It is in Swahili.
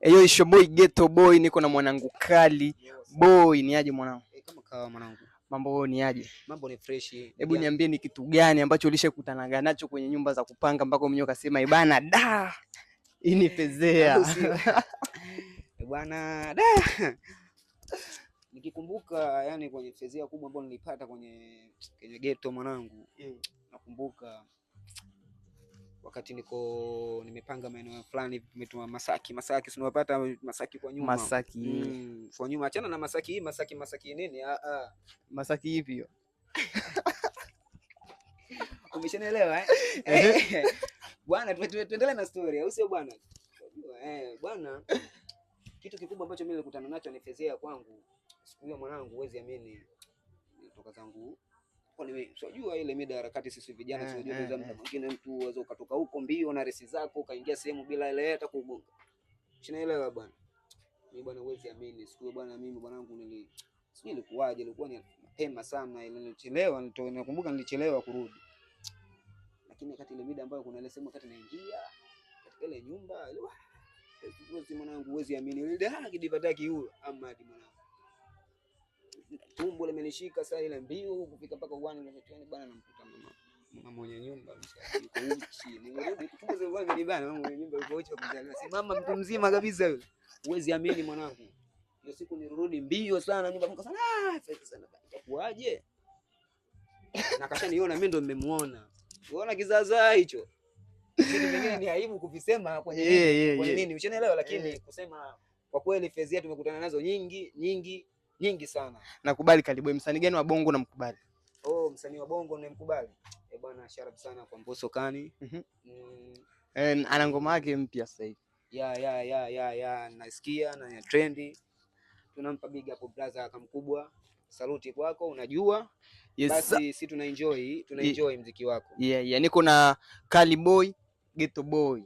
Eyo isho boy ghetto boy, niko na mwanangu Kali boy. Ni aje mwanangu? Kama kawa mwanangu. Mambo ni aje? Mambo ni fresh. Hebu niambie ni kitu gani ambacho ulishakutanaga nacho kwenye nyumba za kupanga mpaka mwenyewe ukasema bana da hii ni fezea? Bwana da. Nikikumbuka yani kwenye fezea kubwa ambayo nilipata kwenye ghetto mwanangu. Nakumbuka wakati nimepanga maeneo fulani tumetuma Masaki, tunapata Masaki kwa nyuma. Masaki. Kwa nyuma, achana na Masaki hii, Masaki nini? Masaki hivi hiyo. Umeshanielewa Bwana, tuendelee na story, au sio bwana? Bwana, kitu kikubwa ambacho mimi nilikutana nacho ni fezea kwangu. Siku hiyo mwanangu, huwezi amini, nilitoka zangu unajua ile mida harakati sisi vijana sio muda mwingine mtu uweze ukatoka huko mbio na resi zako ukaingia sehemu bila ile hata kugonga. Unaelewa bwana? Mimi bwana, huwezi amini, siku hiyo bwana, mimi bwanangu nilikuwaje, ilikuwa ni mapema sana, ile nilichelewa, nakumbuka nilichelewa kurudi. Lakini wakati ile mida ambayo kuna ile sehemu wakati naingia katika ile nyumba ile huwezi mwanangu, huwezi amini, ile kidivataki huyo Ahmad mwanangu, tumbo limenishika saa ile mbio kufika mpaka uwani nimetwani bwana, namkuta mama mwenye nyumba yuko uchi. Nimerudi tumbo za uwani ni bwana, mama mwenye nyumba yuko uchi kujaliwa, si mama mtu mzima kabisa yule. Huwezi amini mwanangu, hiyo siku nirudi mbio sana nyumba mko sana fake sana, itakuaje? Na kashaniona mimi ndo nimemuona. Unaona kizaazaa hicho, kitu kingine ni aibu kuvisema kwenye nini, ushanielewa? Lakini kusema kwa kweli fezia tumekutana nazo nyingi sana. Nakubali. Karibu. Msanii gani wa Bongo namkubali? Msanii wa Bongo nimkubali bwana, sharp sana kwa Mbosso Kani. Ana ngoma yake mpya sasa hivi. Nasikia na trendy. Tunampa big up brother kamkubwa. Saluti kwako, unajua. Yes. Basi si tunaenjoy muziki wako. Niko na Kali boy, ghetto boy.